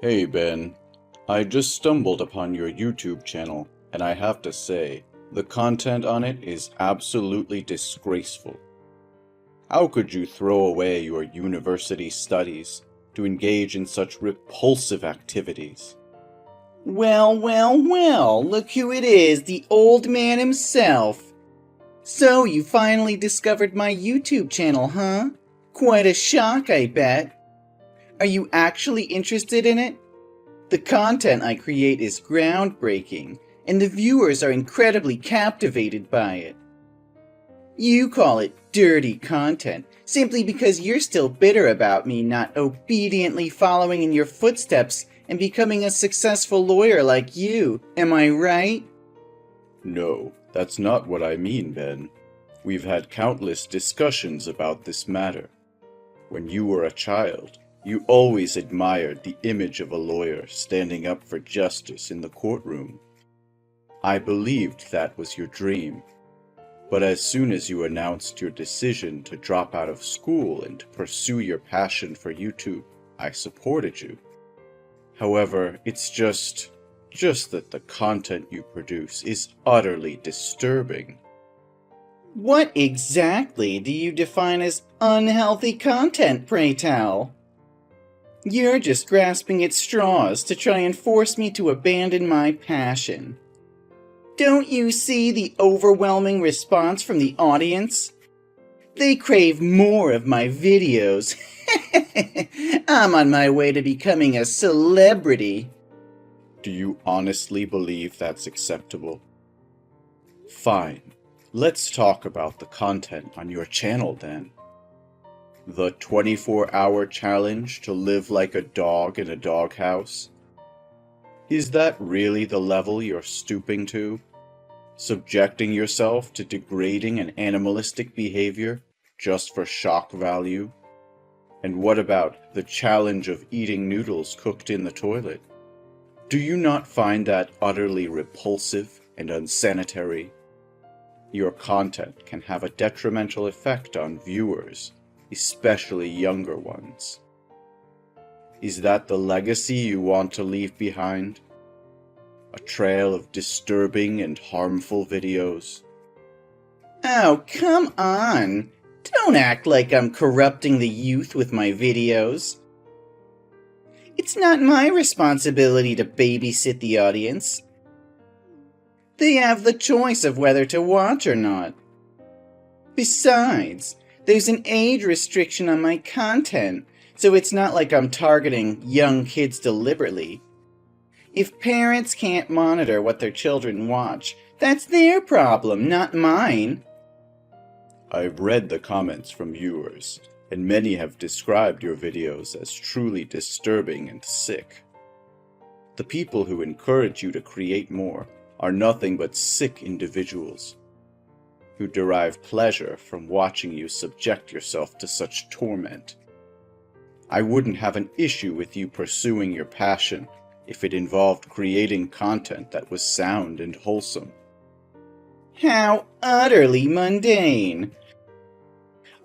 Hey Ben, I just stumbled upon your YouTube channel, and I have to say, the content on it is absolutely disgraceful. How could you throw away your university studies to engage in such repulsive activities? Well, look who it is, the old man himself. So, you finally discovered my YouTube channel, huh? Quite a shock, I bet. Are you actually interested in it? The content I create is groundbreaking, and the viewers are incredibly captivated by it. You call it dirty content, simply because you're still bitter about me not obediently following in your footsteps and becoming a successful lawyer like you, am I right? No, that's not what I mean, Ben. We've had countless discussions about this matter. When you were a child, you always admired the image of a lawyer standing up for justice in the courtroom. I believed that was your dream. But as soon as you announced your decision to drop out of school and to pursue your passion for YouTube, I supported you. However, it's just that the content you produce is utterly disturbing. What exactly do you define as unhealthy content, pray tell? You're just grasping at straws to try and force me to abandon my passion. Don't you see the overwhelming response from the audience? They crave more of my videos. I'm on my way to becoming a celebrity. Do you honestly believe that's acceptable? Fine, let's talk about the content on your channel then. The 24-hour challenge to live like a dog in a doghouse? Is that really the level you're stooping to? Subjecting yourself to degrading and animalistic behavior just for shock value? And what about the challenge of eating noodles cooked in the toilet? Do you not find that utterly repulsive and unsanitary? Your content can have a detrimental effect on viewers, especially younger ones. Is that the legacy you want to leave behind? A trail of disturbing and harmful videos? Oh, come on! Don't act like I'm corrupting the youth with my videos. It's not my responsibility to babysit the audience. They have the choice of whether to watch or not. Besides, there's an age restriction on my content, so it's not like I'm targeting young kids deliberately. If parents can't monitor what their children watch, that's their problem, not mine. I've read the comments from viewers, and many have described your videos as truly disturbing and sick. The people who encourage you to create more are nothing but sick individuals who derive pleasure from watching you subject yourself to such torment. I wouldn't have an issue with you pursuing your passion if it involved creating content that was sound and wholesome. How utterly mundane!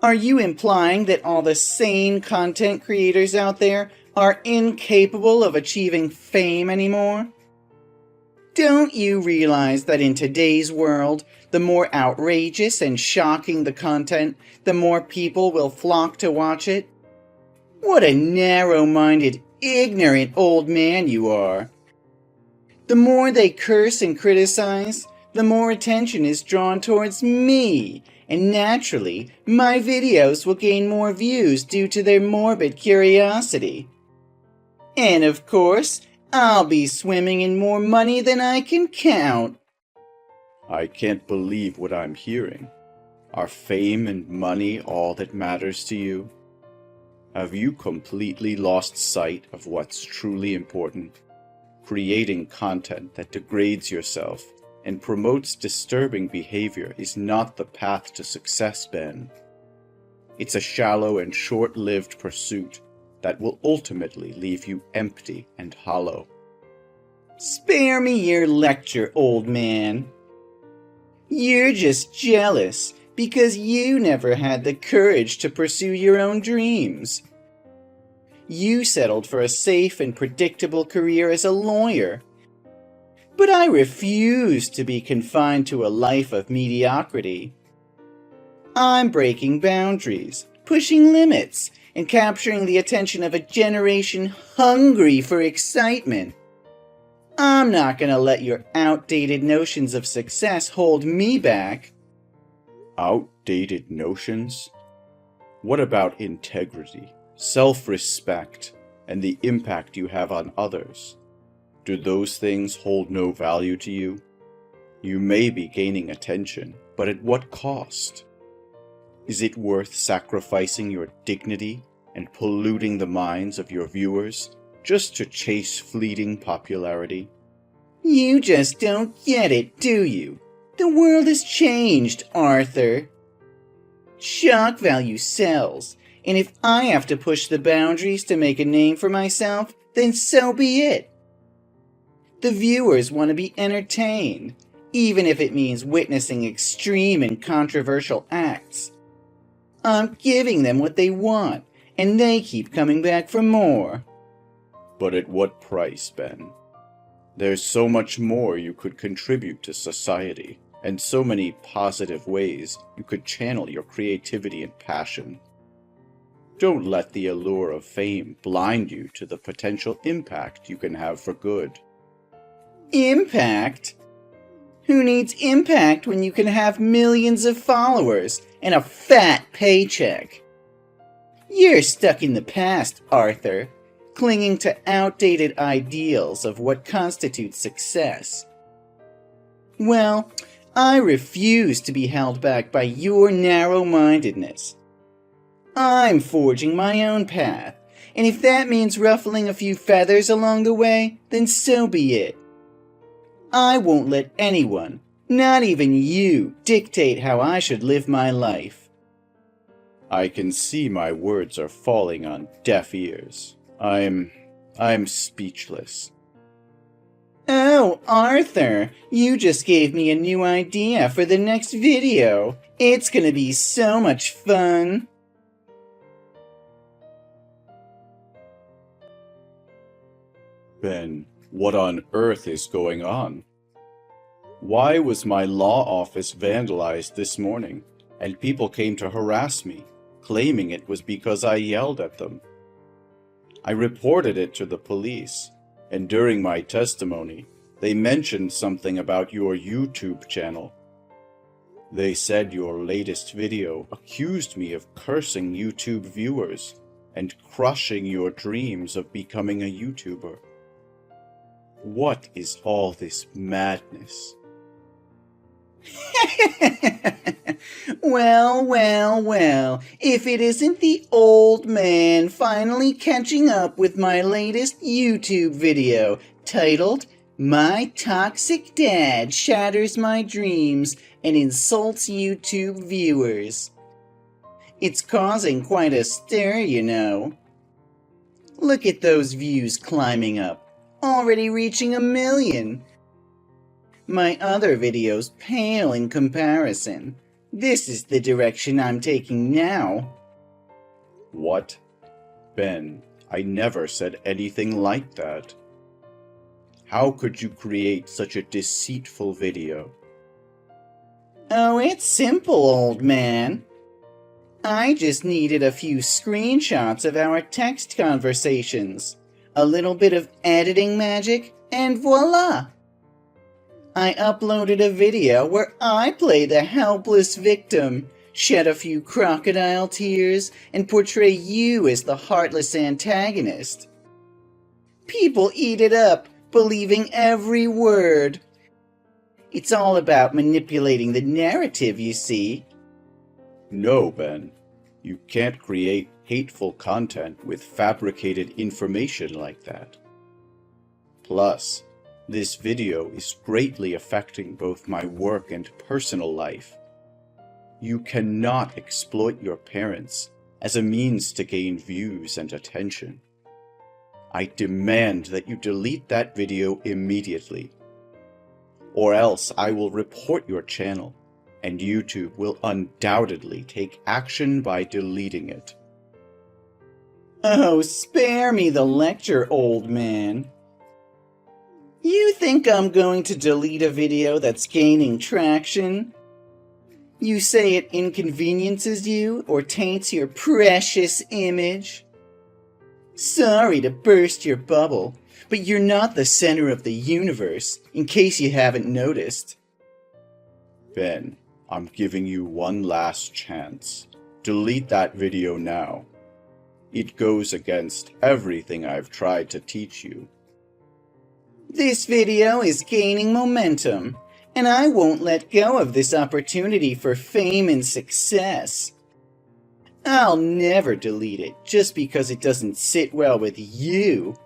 Are you implying that all the sane content creators out there are incapable of achieving fame anymore? Don't you realize that in today's world, the more outrageous and shocking the content, the more people will flock to watch it? What a narrow-minded, ignorant old man you are. The more they curse and criticize, the more attention is drawn towards me, and naturally, my videos will gain more views due to their morbid curiosity. And of course, I'll be swimming in more money than I can count. I can't believe what I'm hearing. Are fame and money all that matters to you? Have you completely lost sight of what's truly important? Creating content that degrades yourself and promotes disturbing behavior is not the path to success, Ben. It's a shallow and short-lived pursuit that will ultimately leave you empty and hollow. Spare me your lecture, old man. You're just jealous because you never had the courage to pursue your own dreams. You settled for a safe and predictable career as a lawyer. But I refuse to be confined to a life of mediocrity. I'm breaking boundaries, pushing limits, and capturing the attention of a generation hungry for excitement. I'm not going to let your outdated notions of success hold me back. Outdated notions? What about integrity, self-respect, and the impact you have on others? Do those things hold no value to you? You may be gaining attention, but at what cost? Is it worth sacrificing your dignity and polluting the minds of your viewers just to chase fleeting popularity? You just don't get it, do you? The world has changed, Arthur. Shock value sells, and if I have to push the boundaries to make a name for myself, then so be it. The viewers want to be entertained, even if it means witnessing extreme and controversial acts. I'm giving them what they want, and they keep coming back for more. But at what price, Ben? There's so much more you could contribute to society, and so many positive ways you could channel your creativity and passion. Don't let the allure of fame blind you to the potential impact you can have for good. Impact? Who needs impact when you can have millions of followers and a fat paycheck? You're stuck in the past, Arthur, clinging to outdated ideals of what constitutes success. Well, I refuse to be held back by your narrow-mindedness. I'm forging my own path, and if that means ruffling a few feathers along the way, then so be it. I won't let anyone, not even you, dictate how I should live my life. I can see my words are falling on deaf ears. I'm speechless. Oh, Arthur, you just gave me a new idea for the next video. It's gonna be so much fun. Ben, what on earth is going on? Why was my law office vandalized this morning, and people came to harass me, claiming it was because I yelled at them? I reported it to the police, and during my testimony, they mentioned something about your YouTube channel. They said your latest video accused me of cursing YouTube viewers and crushing your dreams of becoming a YouTuber. What is all this madness? Well, if it isn't the old man finally catching up with my latest YouTube video titled, "My Toxic Dad Shatters My Dreams and Insults YouTube Viewers." It's causing quite a stir, you know. Look at those views climbing up, already reaching 1 million. My other videos pale in comparison. This is the direction I'm taking now. What? Ben, I never said anything like that. How could you create such a deceitful video? Oh, it's simple, old man. I just needed a few screenshots of our text conversations, a little bit of editing magic, and voila! I uploaded a video where I play the helpless victim, shed a few crocodile tears, and portray you as the heartless antagonist. People eat it up, believing every word. It's all about manipulating the narrative, you see. No, Ben. You can't create hateful content with fabricated information like that. Plus, this video is greatly affecting both my work and personal life. You cannot exploit your parents as a means to gain views and attention. I demand that you delete that video immediately, or else I will report your channel, and YouTube will undoubtedly take action by deleting it. Oh, spare me the lecture, old man. You think I'm going to delete a video that's gaining traction? You say it inconveniences you or taints your precious image? Sorry to burst your bubble, but you're not the center of the universe, in case you haven't noticed. Ben, I'm giving you one last chance. Delete that video now. It goes against everything I've tried to teach you. This video is gaining momentum, and I won't let go of this opportunity for fame and success. I'll never delete it just because it doesn't sit well with you.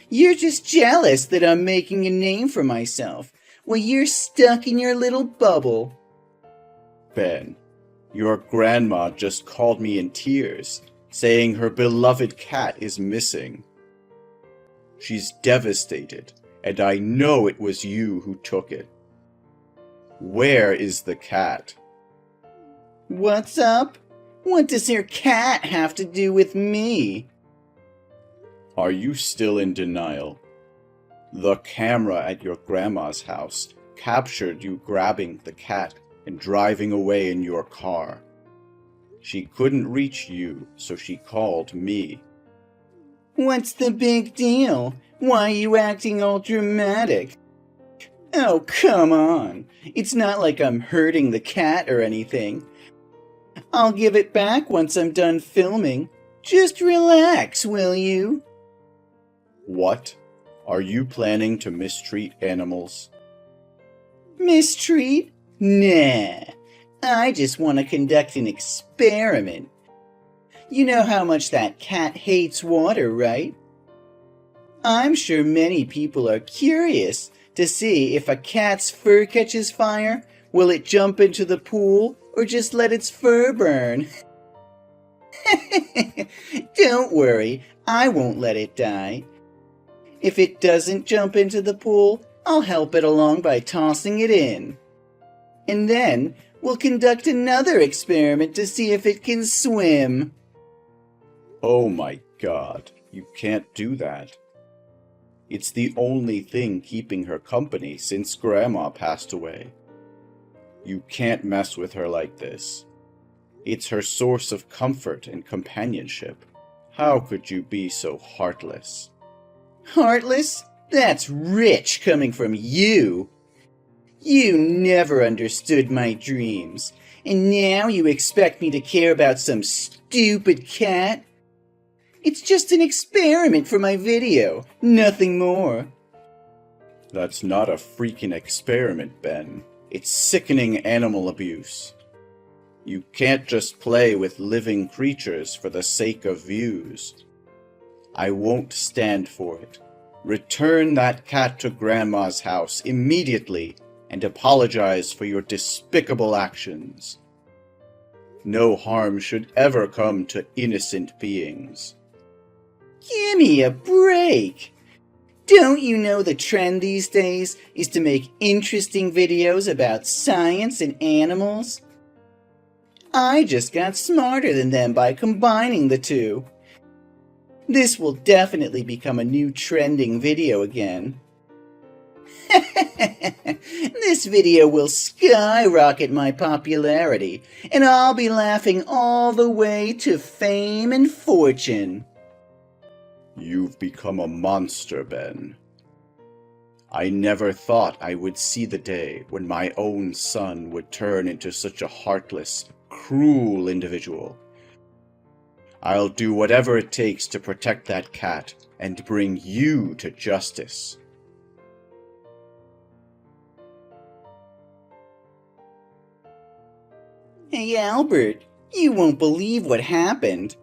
You're just jealous that I'm making a name for myself while you're stuck in your little bubble. Ben, your grandma just called me in tears, saying her beloved cat is missing. She's devastated, and I know it was you who took it. Where is the cat? What's up? What does your cat have to do with me? Are you still in denial? The camera at your grandma's house captured you grabbing the cat and driving away in your car. She couldn't reach you, so she called me. What's the big deal? Why are you acting all dramatic? Oh, come on. It's not like I'm hurting the cat or anything. I'll give it back once I'm done filming. Just relax, will you? What? Are you planning to mistreat animals? Mistreat? Nah. I just want to conduct an experiment. You know how much that cat hates water, right? I'm sure many people are curious to see if a cat's fur catches fire, will it jump into the pool or just let its fur burn? Don't worry, I won't let it die. If it doesn't jump into the pool, I'll help it along by tossing it in. And then we'll conduct another experiment to see if it can swim. Oh my God, you can't do that. It's the only thing keeping her company since Grandma passed away. You can't mess with her like this. It's her source of comfort and companionship. How could you be so heartless? Heartless? That's rich coming from you. You never understood my dreams, and now you expect me to care about some stupid cat? It's just an experiment for my video, nothing more. That's not a freaking experiment, Ben. It's sickening animal abuse. You can't just play with living creatures for the sake of views. I won't stand for it. Return that cat to Grandma's house immediately and apologize for your despicable actions. No harm should ever come to innocent beings. Gimme a break! Don't you know the trend these days is to make interesting videos about science and animals? I just got smarter than them by combining the two. This will definitely become a new trending video again. This video will skyrocket my popularity, and I'll be laughing all the way to fame and fortune. You've become a monster, Ben. I never thought I would see the day when my own son would turn into such a heartless, cruel individual. I'll do whatever it takes to protect that cat and bring you to justice. Hey, Albert, you won't believe what happened.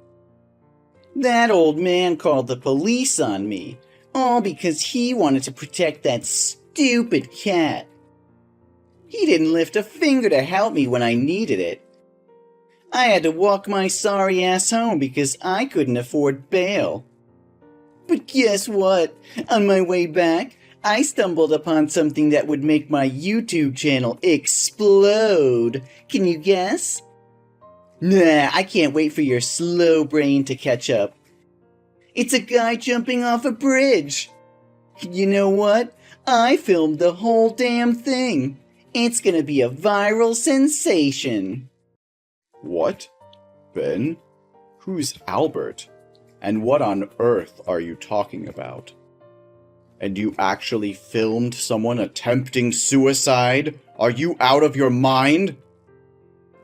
That old man called the police on me, all because he wanted to protect that stupid cat. He didn't lift a finger to help me when I needed it. I had to walk my sorry ass home because I couldn't afford bail. But guess what? On my way back, I stumbled upon something that would make my YouTube channel explode. Can you guess? Nah, I can't wait for your slow brain to catch up. It's a guy jumping off a bridge. You know what? I filmed the whole damn thing. It's gonna be a viral sensation. What? Ben? Who's Albert? And what on earth are you talking about? And you actually filmed someone attempting suicide? Are you out of your mind?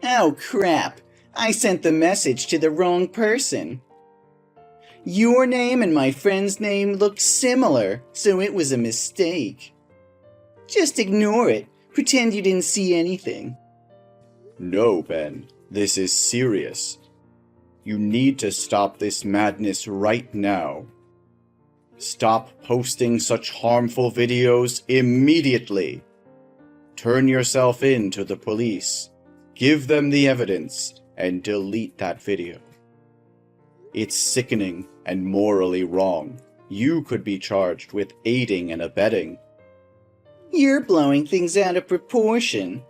Oh crap, I sent the message to the wrong person. Your name and my friend's name looked similar, so it was a mistake. Just ignore it. Pretend you didn't see anything. No, Ben. This is serious. You need to stop this madness right now. Stop posting such harmful videos immediately. Turn yourself in to the police. Give them the evidence and delete that video. It's sickening and morally wrong. You could be charged with aiding and abetting. You're blowing things out of proportion.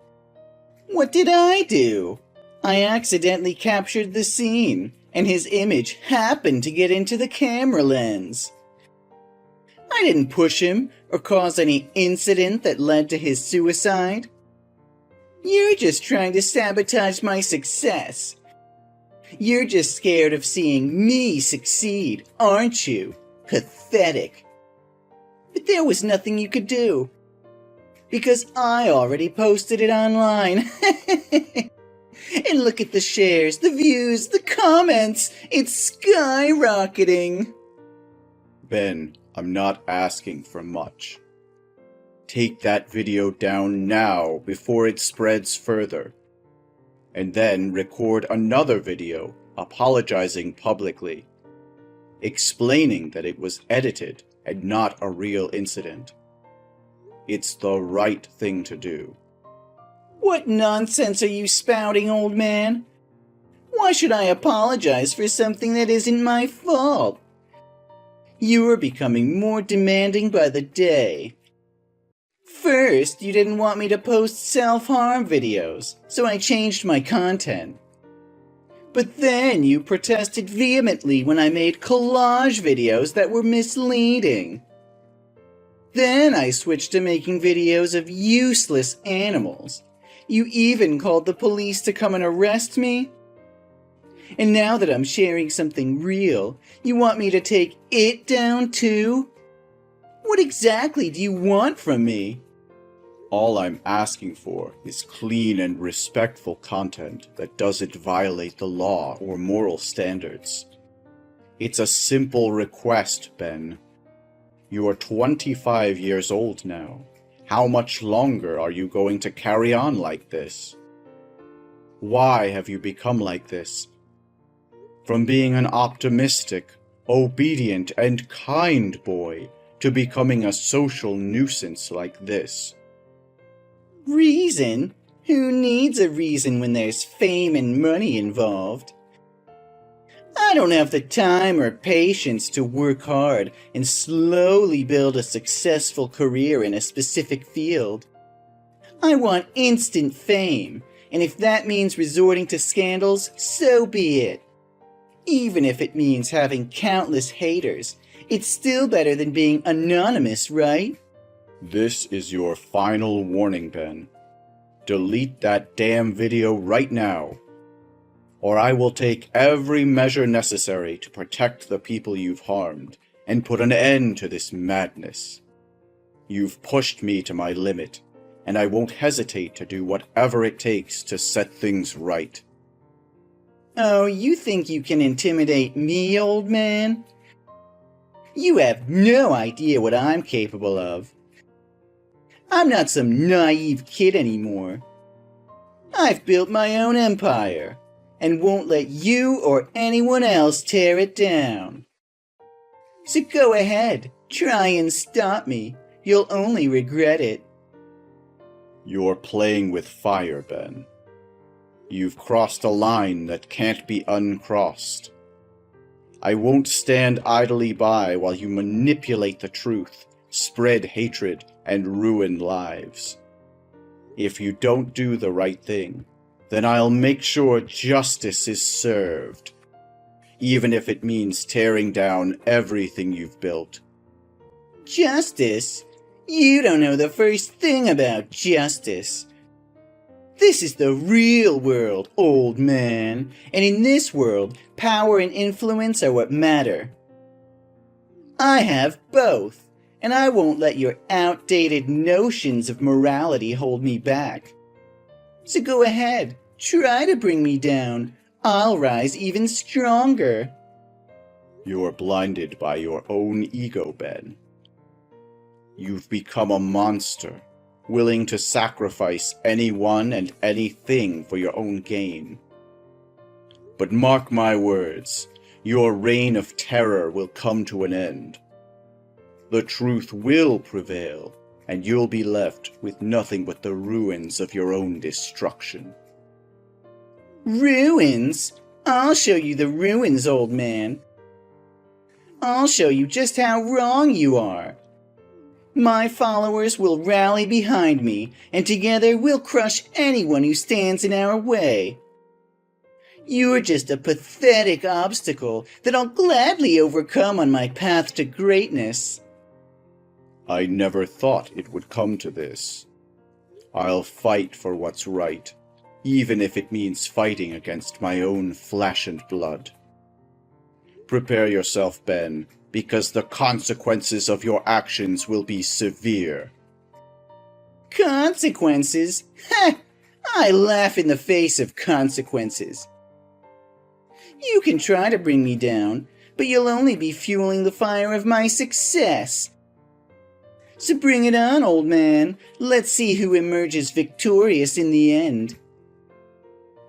What did I do? I accidentally captured the scene, and his image happened to get into the camera lens. I didn't push him or cause any incident that led to his suicide. You're just trying to sabotage my success. You're just scared of seeing me succeed, aren't you? Pathetic. But there was nothing you could do. Because I already posted it online. And look at the shares, the views, the comments. It's skyrocketing. Ben, I'm not asking for much. Take that video down now before it spreads further. And then record another video apologizing publicly, explaining that it was edited and not a real incident. It's the right thing to do. What nonsense are you spouting, old man? Why should I apologize for something that isn't my fault? You are becoming more demanding by the day. First, you didn't want me to post self-harm videos, so I changed my content. But then you protested vehemently when I made collage videos that were misleading. Then I switched to making videos of useless animals. You even called the police to come and arrest me. And now that I'm sharing something real, you want me to take it down too? What exactly do you want from me? All I'm asking for is clean and respectful content that doesn't violate the law or moral standards. It's a simple request, Ben. You are 25 years old now. How much longer are you going to carry on like this? Why have you become like this? From being an optimistic, obedient, and kind boy to becoming a social nuisance like this. Reason? Who needs a reason when there's fame and money involved? I don't have the time or patience to work hard and slowly build a successful career in a specific field. I want instant fame, and if that means resorting to scandals, so be it. Even if it means having countless haters, it's still better than being anonymous, right? This is your final warning, Ben. Delete that damn video right now, or I will take every measure necessary to protect the people you've harmed and put an end to this madness. You've pushed me to my limit, and I won't hesitate to do whatever it takes to set things right. Oh, you think you can intimidate me, old man? You have no idea what I'm capable of. I'm not some naive kid anymore. I've built my own empire, and won't let you or anyone else tear it down. So go ahead, try and stop me. You'll only regret it. You're playing with fire, Ben. You've crossed a line that can't be uncrossed. I won't stand idly by while you manipulate the truth, spread hatred, and ruin lives. If you don't do the right thing, then I'll make sure justice is served. even if it means tearing down everything you've built. Justice? You don't know the first thing about justice. This is the real world, old man, and in this world, power and influence are what matter. I have both, and I won't let your outdated notions of morality hold me back. So go ahead, try to bring me down. I'll rise even stronger. You're blinded by your own ego, Ben. You've become a monster, willing to sacrifice anyone and anything for your own gain. But mark my words, your reign of terror will come to an end. The truth will prevail, and you'll be left with nothing but the ruins of your own destruction. Ruins? I'll show you the ruins, old man. I'll show you just how wrong you are. My followers will rally behind me, and together we'll crush anyone who stands in our way. You're just a pathetic obstacle that I'll gladly overcome on my path to greatness. I never thought it would come to this. I'll fight for what's right, even if it means fighting against my own flesh and blood. Prepare yourself, Ben, because the consequences of your actions will be severe. Consequences? Ha! I laugh in the face of consequences. You can try to bring me down, but you'll only be fueling the fire of my success. So bring it on, old man. Let's see who emerges victorious in the end.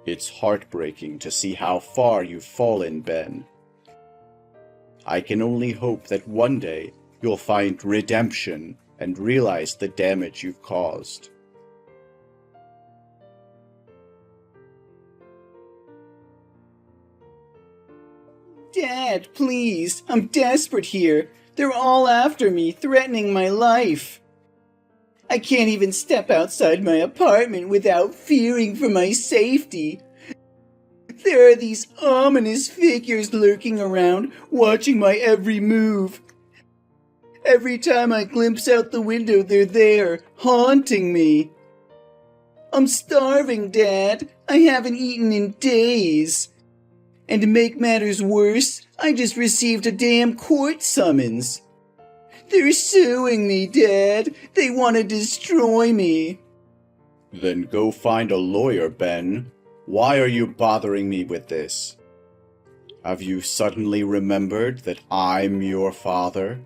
It's heartbreaking to see how far you've fallen, Ben. I can only hope that one day you'll find redemption and realize the damage you've caused. Dad, please, I'm desperate here. They're all after me, threatening my life. I can't even step outside my apartment without fearing for my safety. There are these ominous figures lurking around, watching my every move. Every time I glimpse out the window, they're there, haunting me. I'm starving, Dad. I haven't eaten in days. And to make matters worse, I just received a damn court summons. They're suing me, Dad. They want to destroy me. Then go find a lawyer, Ben. Why are you bothering me with this? Have you suddenly remembered that I'm your father?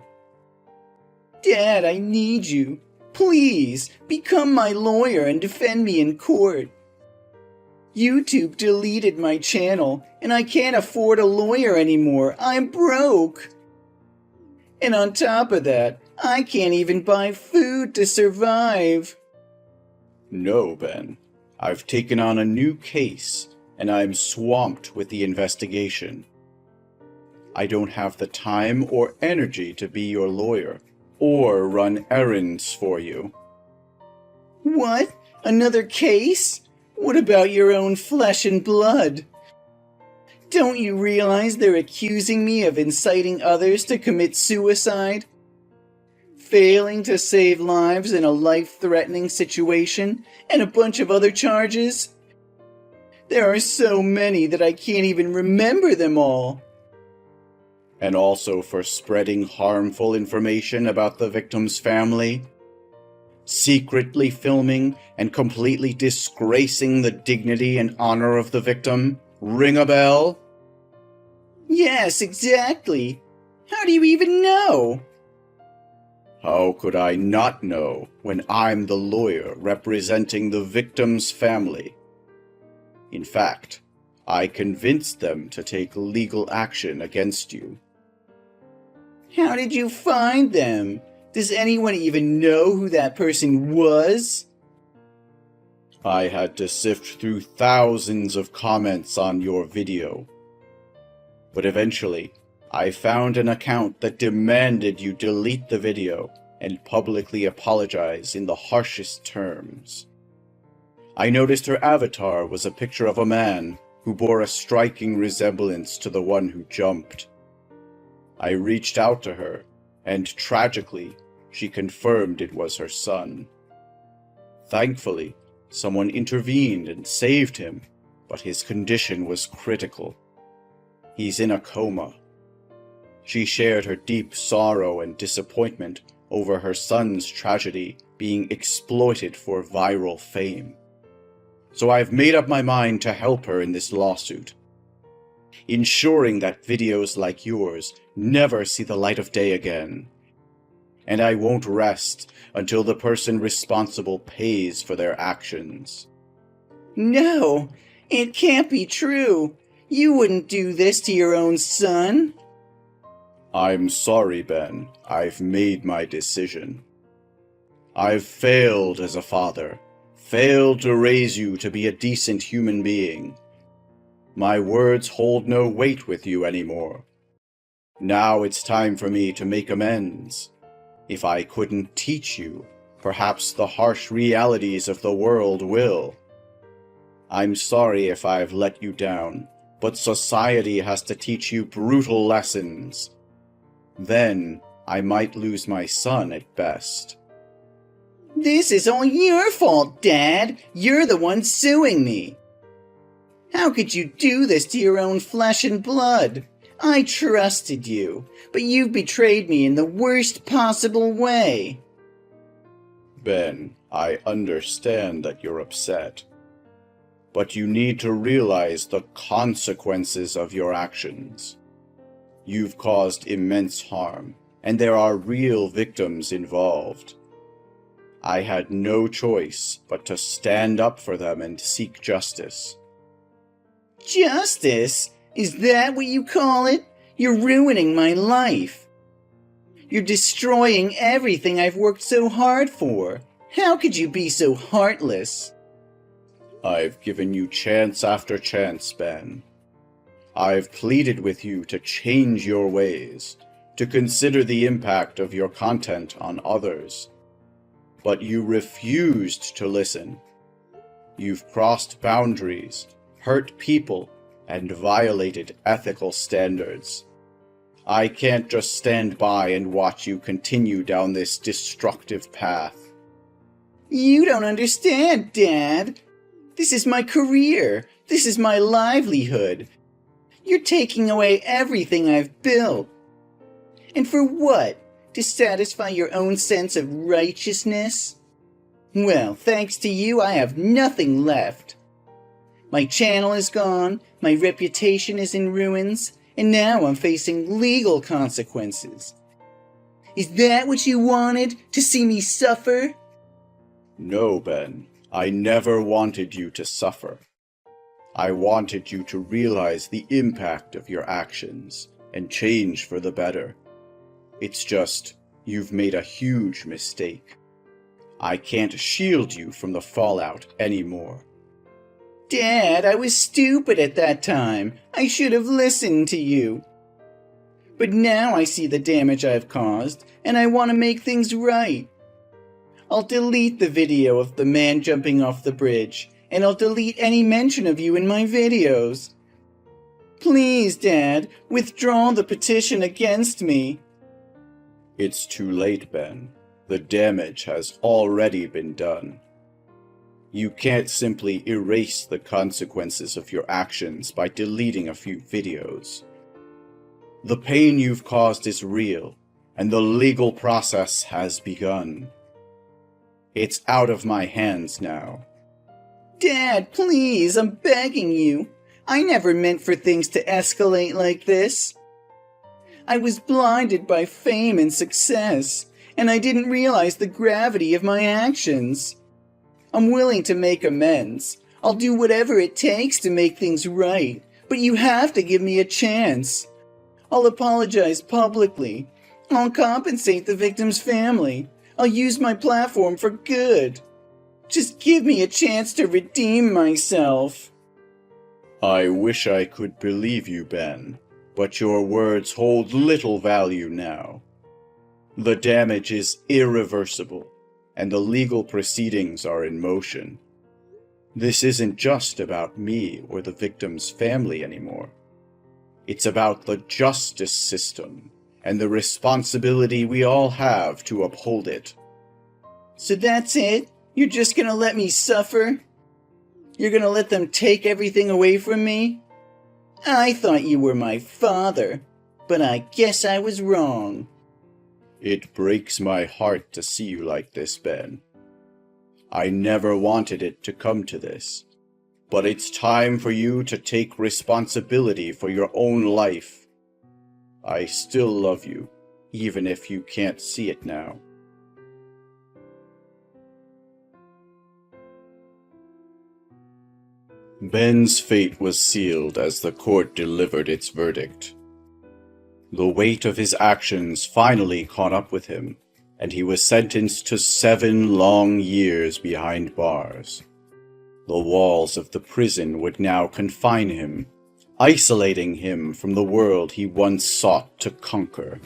Dad, I need you. Please, become my lawyer and defend me in court. YouTube deleted my channel, and I can't afford a lawyer anymore. I'm broke. And on top of that, I can't even buy food to survive. No, Ben. I've taken on a new case, and I'm swamped with the investigation. I don't have the time or energy to be your lawyer, or run errands for you. What? Another case? What about your own flesh and blood? Don't you realize they're accusing me of inciting others to commit suicide? Failing to save lives in a life-threatening situation, and a bunch of other charges? There are so many that I can't even remember them all. And also for spreading harmful information about the victim's family, secretly filming and completely disgracing the dignity and honor of the victim. Ring a bell? Yes, exactly. How do you even know? How could I not know when I'm the lawyer representing the victim's family? In fact, I convinced them to take legal action against you. How did you find them? Does anyone even know who that person was? I had to sift through thousands of comments on your video. But eventually, I found an account that demanded you delete the video and publicly apologize in the harshest terms. I noticed her avatar was a picture of a man who bore a striking resemblance to the one who jumped. I reached out to her, and tragically, she confirmed it was her son. Thankfully, someone intervened and saved him, but his condition was critical. He's in a coma. She shared her deep sorrow and disappointment over her son's tragedy being exploited for viral fame. So I've made up my mind to help her in this lawsuit, ensuring that videos like yours never see the light of day again. And I won't rest until the person responsible pays for their actions. No, it can't be true. You wouldn't do this to your own son. I'm sorry, Ben. I've made my decision. I've failed as a father, failed to raise you to be a decent human being. My words hold no weight with you anymore. Now it's time for me to make amends. If I couldn't teach you, perhaps the harsh realities of the world will. I'm sorry if I've let you down, but society has to teach you brutal lessons. Then I might lose my son at best. This is all your fault, Dad. You're the one suing me. How could you do this to your own flesh and blood? I trusted you, but you've betrayed me in the worst possible way. Ben, I understand that you're upset. But you need to realize the consequences of your actions. You've caused immense harm, and there are real victims involved. I had no choice but to stand up for them and seek justice. Justice? Is that what you call it? You're ruining my life. You're destroying everything I've worked so hard for. How could you be so heartless? I've given you chance after chance, Ben. I've pleaded with you to change your ways, to consider the impact of your content on others. But you refused to listen. You've crossed boundaries, hurt people, and violated ethical standards. I can't just stand by and watch you continue down this destructive path. You don't understand, Dad. This is my career. This is my livelihood. You're taking away everything I've built. And for what? To satisfy your own sense of righteousness? Well, thanks to you, I have nothing left. My channel is gone, my reputation is in ruins, and now I'm facing legal consequences. Is that what you wanted? To see me suffer? No, Ben. I never wanted you to suffer. I wanted you to realize the impact of your actions and change for the better. It's just, you've made a huge mistake. I can't shield you from the fallout anymore. Dad, I was stupid at that time. I should have listened to you. But now I see the damage I've caused, and I want to make things right. I'll delete the video of the man jumping off the bridge, and I'll delete any mention of you in my videos. Please, Dad, withdraw the petition against me. It's too late, Ben. The damage has already been done. You can't simply erase the consequences of your actions by deleting a few videos. The pain you've caused is real, and the legal process has begun. It's out of my hands now. Dad, please, I'm begging you. I never meant for things to escalate like this. I was blinded by fame and success, and I didn't realize the gravity of my actions. I'm willing to make amends. I'll do whatever it takes to make things right, but you have to give me a chance. I'll apologize publicly. I'll compensate the victim's family. I'll use my platform for good. Just give me a chance to redeem myself. I wish I could believe you, Ben, but your words hold little value now. The damage is irreversible, and the legal proceedings are in motion. This isn't just about me or the victim's family anymore. It's about the justice system and the responsibility we all have to uphold it. So that's it? You're just gonna let me suffer? You're gonna let them take everything away from me? I thought you were my father, but I guess I was wrong. It breaks my heart to see you like this, Ben. I never wanted it to come to this, but it's time for you to take responsibility for your own life. I still love you, even if you can't see it now. Ben's fate was sealed as the court delivered its verdict. The weight of his actions finally caught up with him, and he was sentenced to 7 long years behind bars. The walls of the prison would now confine him, isolating him from the world he once sought to conquer.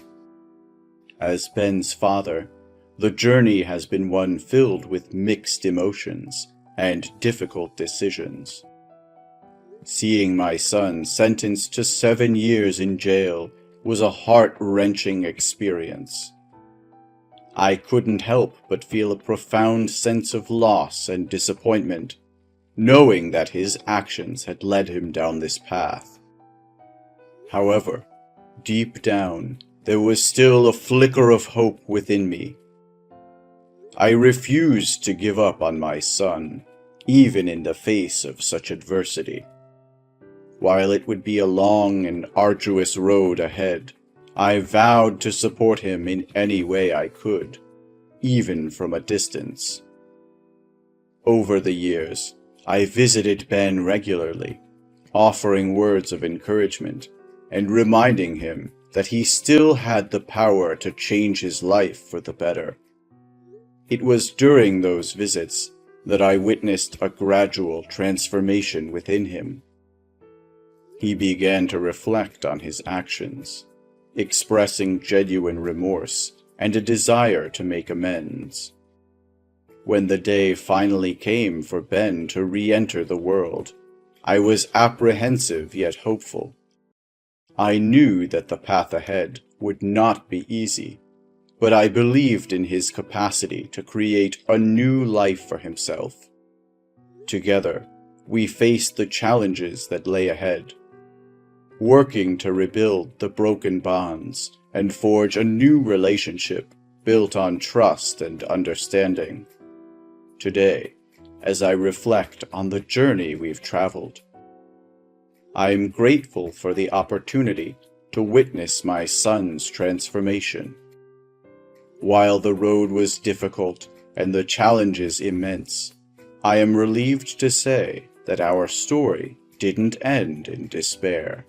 As Ben's father, the journey has been one filled with mixed emotions and difficult decisions. Seeing my son sentenced to 7 years in jail was a heart-wrenching experience. I couldn't help but feel a profound sense of loss and disappointment, knowing that his actions had led him down this path. However, deep down, there was still a flicker of hope within me. I refused to give up on my son, even in the face of such adversity. While it would be a long and arduous road ahead, I vowed to support him in any way I could, even from a distance. Over the years, I visited Ben regularly, offering words of encouragement and reminding him that he still had the power to change his life for the better. It was during those visits that I witnessed a gradual transformation within him. He began to reflect on his actions, expressing genuine remorse and a desire to make amends. When the day finally came for Ben to re-enter the world, I was apprehensive yet hopeful. I knew that the path ahead would not be easy, but I believed in his capacity to create a new life for himself. Together, we faced the challenges that lay ahead, working to rebuild the broken bonds and forge a new relationship built on trust and understanding. Today, as I reflect on the journey we've traveled, I am grateful for the opportunity to witness my son's transformation. While the road was difficult and the challenges immense, I am relieved to say that our story didn't end in despair.